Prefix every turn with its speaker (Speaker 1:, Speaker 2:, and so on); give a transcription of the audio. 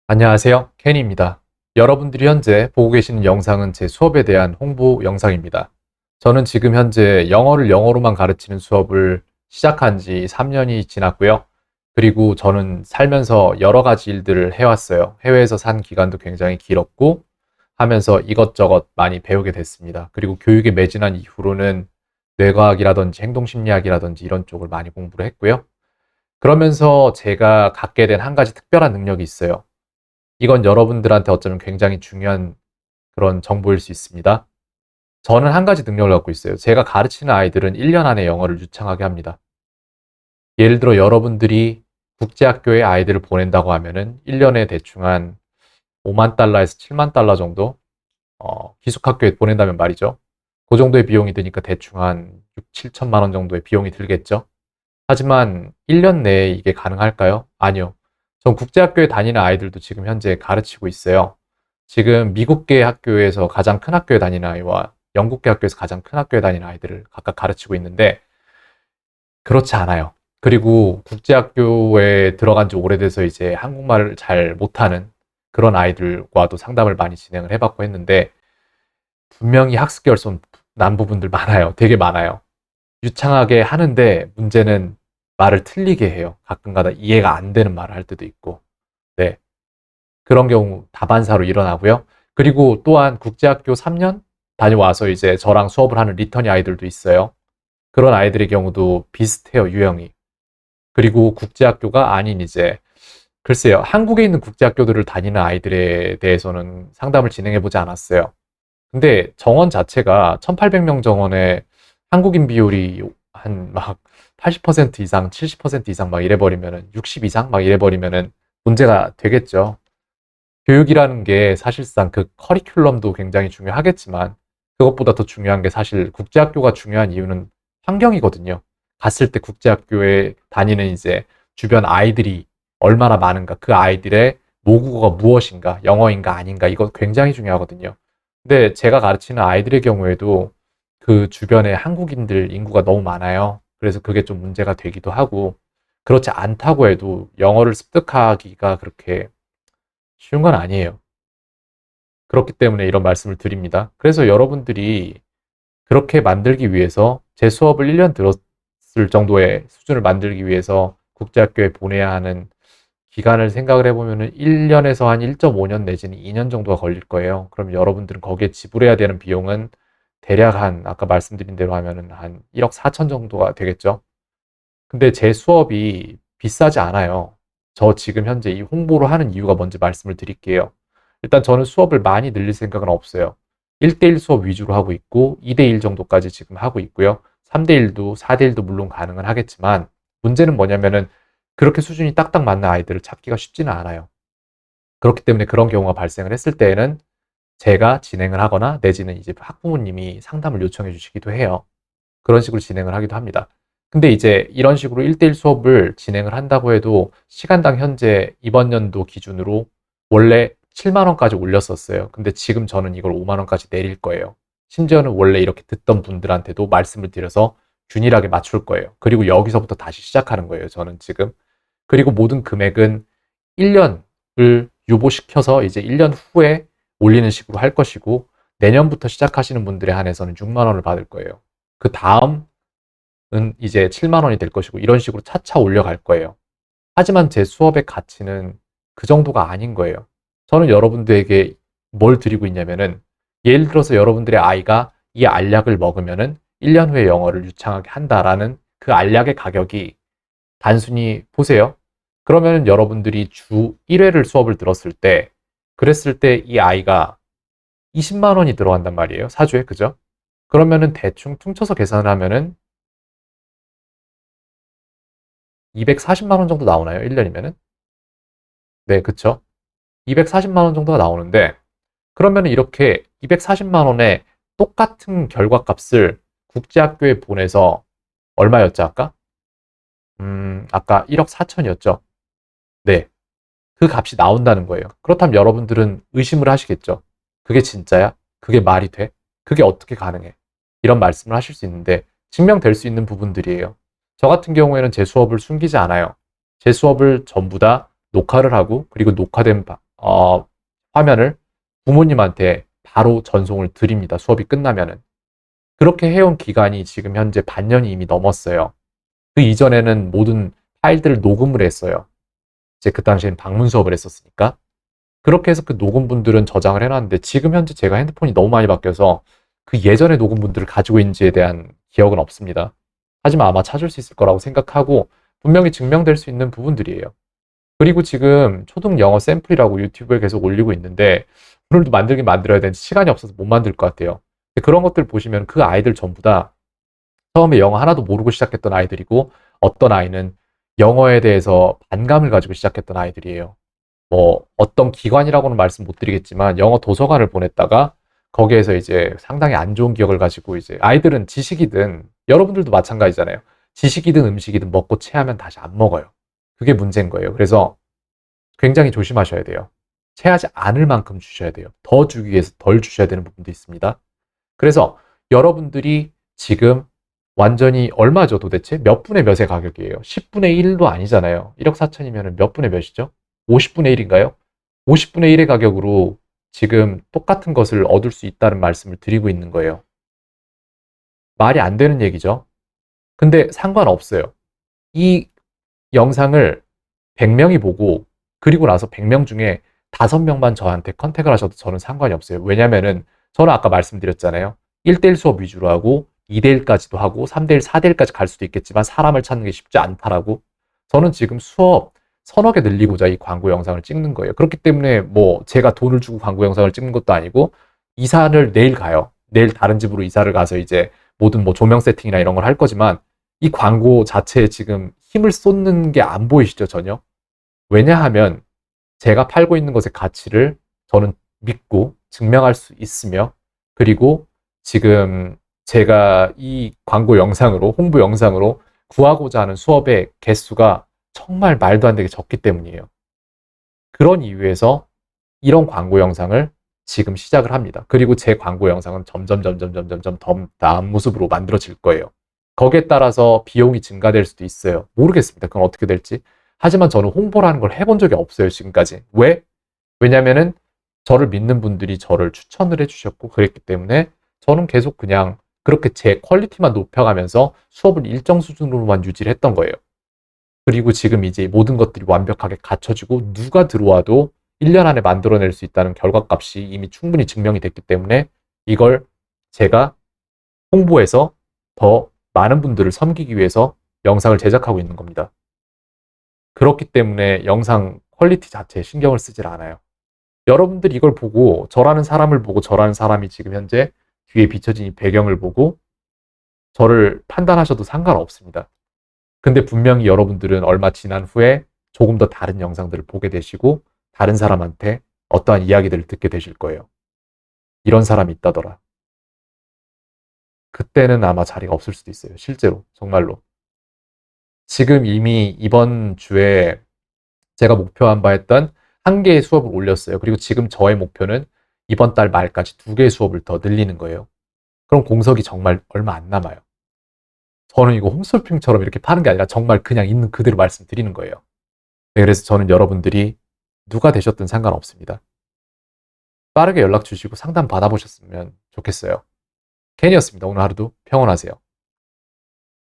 Speaker 1: 안녕하세요. 케니입니다. 여러분들이 현재 보고 계시는 영상은 제 수업에 대한 홍보 영상입니다. 저는 지금 현재 영어를 영어로만 가르치는 수업을 시작한 지 3년이 지났고요. 그리고 저는 살면서 여러 가지 일들을 해왔어요. 해외에서 산 기간도 굉장히 길었고 하면서 이것저것 많이 배우게 됐습니다. 그리고 교육에 매진한 이후로는 뇌과학이라든지 행동심리학이라든지 이런 쪽을 많이 공부를 했고요. 그러면서 제가 갖게 된 한 가지 특별한 능력이 있어요. 이건 여러분들한테 어쩌면 굉장히 중요한 그런 정보일 수 있습니다. 저는 한 가지 능력을 갖고 있어요. 제가 가르치는 아이들은 1년 안에 영어를 유창하게 합니다. 예를 들어 여러분들이 국제학교에 아이들을 보낸다고 하면은 1년에 대충 한 5만 달러에서 7만 달러 정도 기숙학교에 보낸다면 말이죠. 그 정도의 비용이 드니까 대충 한 6, 7천만 원 정도의 비용이 들겠죠. 하지만 1년 내에 이게 가능할까요? 아니요. 전 국제학교에 다니는 아이들도 지금 현재 가르치고 있어요. 지금 미국계 학교에서 가장 큰 학교에 다니는 아이와 영국계 학교에서 가장 큰 학교에 다니는 아이들을 각각 가르치고 있는데 그렇지 않아요. 그리고 국제학교에 들어간 지 오래돼서 이제 한국말을 잘 못하는 그런 아이들과도 상담을 많이 진행을 해봤고 했는데 분명히 학습 결손 난 부분들 많아요. 되게 많아요. 유창하게 하는데 문제는 말을 틀리게 해요. 가끔가다 이해가 안 되는 말을 할 때도 있고. 네. 그런 경우 다반사로 일어나고요. 그리고 또한 국제학교 3년 다녀와서 이제 저랑 수업을 하는 리터니 아이들도 있어요. 그런 아이들의 경우도 비슷해요, 유형이. 그리고 국제학교가 아닌 이제 글쎄요. 한국에 있는 국제학교들을 다니는 아이들에 대해서는 상담을 진행해 보지 않았어요. 근데 정원 자체가 1800명 정원에 한국인 비율이 한 막 80% 이상, 70% 이상 막 이래 버리면은 60 이상 막 이래 버리면은 문제가 되겠죠. 교육이라는 게 사실상 그 커리큘럼도 굉장히 중요하겠지만 그것보다 더 중요한 게 사실 국제학교가 중요한 이유는 환경이거든요. 갔을 때 국제학교에 다니는 이제 주변 아이들이 얼마나 많은가, 그 아이들의 모국어가 무엇인가, 영어인가 아닌가, 이거 굉장히 중요하거든요. 근데 제가 가르치는 아이들의 경우에도 그 주변에 한국인들 인구가 너무 많아요. 그래서 그게 좀 문제가 되기도 하고, 그렇지 않다고 해도 영어를 습득하기가 그렇게 쉬운 건 아니에요. 그렇기 때문에 이런 말씀을 드립니다. 그래서 여러분들이 그렇게 만들기 위해서 제 수업을 1년 들었을 정도의 수준을 만들기 위해서 국제학교에 보내야 하는 기간을 생각을 해보면 1년에서 한 1.5년 내지는 2년 정도가 걸릴 거예요. 그럼 여러분들은 거기에 지불해야 되는 비용은 대략 한 아까 말씀드린 대로 하면은 한 1억 4천 정도가 되겠죠. 근데 제 수업이 비싸지 않아요. 저 지금 현재 이 홍보를 하는 이유가 뭔지 말씀을 드릴게요. 일단 저는 수업을 많이 늘릴 생각은 없어요. 1대1 수업 위주로 하고 있고 2대1 정도까지 지금 하고 있고요. 3대1도 4대1도 물론 가능은 하겠지만 문제는 뭐냐면은 그렇게 수준이 딱딱 맞는 아이들을 찾기가 쉽지는 않아요. 그렇기 때문에 그런 경우가 발생을 했을 때에는 제가 진행을 하거나 내지는 이제 학부모님이 상담을 요청해 주시기도 해요. 그런 식으로 진행을 하기도 합니다. 근데 이제 이런 식으로 1대1 수업을 진행을 한다고 해도 시간당 현재 이번 연도 기준으로 원래 7만 원까지 올렸었어요. 근데 지금 저는 이걸 5만 원까지 내릴 거예요. 심지어는 원래 이렇게 듣던 분들한테도 말씀을 드려서 균일하게 맞출 거예요. 그리고 여기서부터 다시 시작하는 거예요. 저는 지금. 그리고 모든 금액은 1년을 유보시켜서 이제 1년 후에 올리는 식으로 할 것이고 내년부터 시작하시는 분들에 한해서는 6만 원을 받을 거예요. 그 다음은 이제 7만 원이 될 것이고 이런 식으로 차차 올려갈 거예요. 하지만 제 수업의 가치는 그 정도가 아닌 거예요. 저는 여러분들에게 뭘 드리고 있냐면은 예를 들어서 여러분들의 아이가 이 알약을 먹으면은 1년 후에 영어를 유창하게 한다라는 그 알약의 가격이 단순히 보세요. 그러면 여러분들이 주 1회를 수업을 들었을 때 그랬을 때 이 아이가 20만 원이 들어간단 말이에요. 4주에. 그죠? 그러면은 대충 퉁쳐서 계산을 하면은 240만 원 정도 나오나요? 1년이면은? 네, 그쵸? 240만 원 정도가 나오는데 그러면 이렇게 240만 원의 똑같은 결과값을 국제학교에 보내서 얼마였죠, 아까? 아까 1억 4천이었죠? 네. 그 값이 나온다는 거예요. 그렇다면 여러분들은 의심을 하시겠죠. 그게 진짜야? 그게 말이 돼? 그게 어떻게 가능해? 이런 말씀을 하실 수 있는데 증명될 수 있는 부분들이에요. 저 같은 경우에는 제 수업을 숨기지 않아요. 제 수업을 전부 다 녹화를 하고 그리고 녹화된 화면을 부모님한테 바로 전송을 드립니다. 수업이 끝나면은. 그렇게 해온 기간이 지금 현재 반년이 이미 넘었어요. 그 이전에는 모든 파일들을 녹음을 했어요. 이제 그 당시에는 방문 수업을 했었으니까. 그렇게 해서 그 녹음분들은 저장을 해놨는데 지금 현재 제가 핸드폰이 너무 많이 바뀌어서 그 예전의 녹음분들을 가지고 있는지에 대한 기억은 없습니다. 하지만 아마 찾을 수 있을 거라고 생각하고 분명히 증명될 수 있는 부분들이에요. 그리고 지금 초등 영어 샘플이라고 유튜브에 계속 올리고 있는데 오늘도 만들긴 만들어야 되는데 시간이 없어서 못 만들 것 같아요. 그런 것들 보시면 그 아이들 전부 다 처음에 영어 하나도 모르고 시작했던 아이들이고 어떤 아이는 영어에 대해서 반감을 가지고 시작했던 아이들이에요. 뭐 어떤 기관이라고는 말씀 못 드리겠지만 영어 도서관을 보냈다가 거기에서 이제 상당히 안 좋은 기억을 가지고 이제 아이들은 지식이든 여러분들도 마찬가지잖아요. 지식이든 음식이든 먹고 체하면 다시 안 먹어요. 그게 문제인 거예요. 그래서 굉장히 조심하셔야 돼요. 체하지 않을 만큼 주셔야 돼요. 더 주기 위해서 덜 주셔야 되는 부분도 있습니다. 그래서 여러분들이 지금 완전히 얼마죠 도대체? 몇 분의 몇의 가격이에요? 10분의 1도 아니잖아요. 1억 4천이면 몇 분의 몇이죠? 50분의 1인가요? 50분의 1의 가격으로 지금 똑같은 것을 얻을 수 있다는 말씀을 드리고 있는 거예요. 말이 안 되는 얘기죠. 근데 상관없어요. 이 영상을 100명이 보고 그리고 나서 100명 중에 5명만 저한테 컨택을 하셔도 저는 상관이 없어요. 왜냐면은 저는 아까 말씀드렸잖아요. 1대1 수업 위주로 하고 2대1까지도 하고 3대1, 4대1까지 갈 수도 있겠지만 사람을 찾는 게 쉽지 않다라고. 저는 지금 수업 서너 개 늘리고자 이 광고 영상을 찍는 거예요. 그렇기 때문에 뭐 제가 돈을 주고 광고 영상을 찍는 것도 아니고 이사를 내일 가요. 내일 다른 집으로 이사를 가서 이제 모든 뭐 조명 세팅이나 이런 걸 할 거지만 이 광고 자체에 지금 힘을 쏟는 게 안 보이시죠, 전혀? 왜냐하면 제가 팔고 있는 것의 가치를 저는 믿고 증명할 수 있으며 그리고 지금 제가 이 광고 영상으로 홍보 영상으로 구하고자 하는 수업의 개수가 정말 말도 안 되게 적기 때문이에요. 그런 이유에서 이런 광고 영상을 지금 시작을 합니다. 그리고 제 광고 영상은 점점 더 나은 모습으로 만들어질 거예요. 거기에 따라서 비용이 증가될 수도 있어요. 모르겠습니다. 그건 어떻게 될지. 하지만 저는 홍보라는 걸 해본 적이 없어요, 지금까지. 왜? 왜냐면은 저를 믿는 분들이 저를 추천을 해주셨고 그랬기 때문에 저는 계속 그냥 그렇게 제 퀄리티만 높여가면서 수업을 일정 수준으로만 유지를 했던 거예요. 그리고 지금 이제 모든 것들이 완벽하게 갖춰지고 누가 들어와도 1년 안에 만들어낼 수 있다는 결과값이 이미 충분히 증명이 됐기 때문에 이걸 제가 홍보해서 더 많은 분들을 섬기기 위해서 영상을 제작하고 있는 겁니다. 그렇기 때문에 영상 퀄리티 자체에 신경을 쓰질 않아요. 여러분들이 이걸 보고 저라는 사람을 보고 저라는 사람이 지금 현재 뒤에 비춰진 이 배경을 보고 저를 판단하셔도 상관없습니다. 근데 분명히 여러분들은 얼마 지난 후에 조금 더 다른 영상들을 보게 되시고 다른 사람한테 어떠한 이야기들을 듣게 되실 거예요. 이런 사람이 있다더라. 그때는 아마 자리가 없을 수도 있어요. 실제로 정말로. 지금 이미 이번 주에 제가 목표한 바 했던 1개의 수업을 올렸어요. 그리고 지금 저의 목표는 이번 달 말까지 2개의 수업을 더 늘리는 거예요. 그럼 공석이 정말 얼마 안 남아요. 저는 이거 홈쇼핑처럼 이렇게 파는 게 아니라 정말 그냥 있는 그대로 말씀드리는 거예요. 네, 그래서 저는 여러분들이 누가 되셨든 상관없습니다. 빠르게 연락 주시고 상담 받아보셨으면 좋겠어요. 켄이었습니다. 오늘 하루도 평온하세요.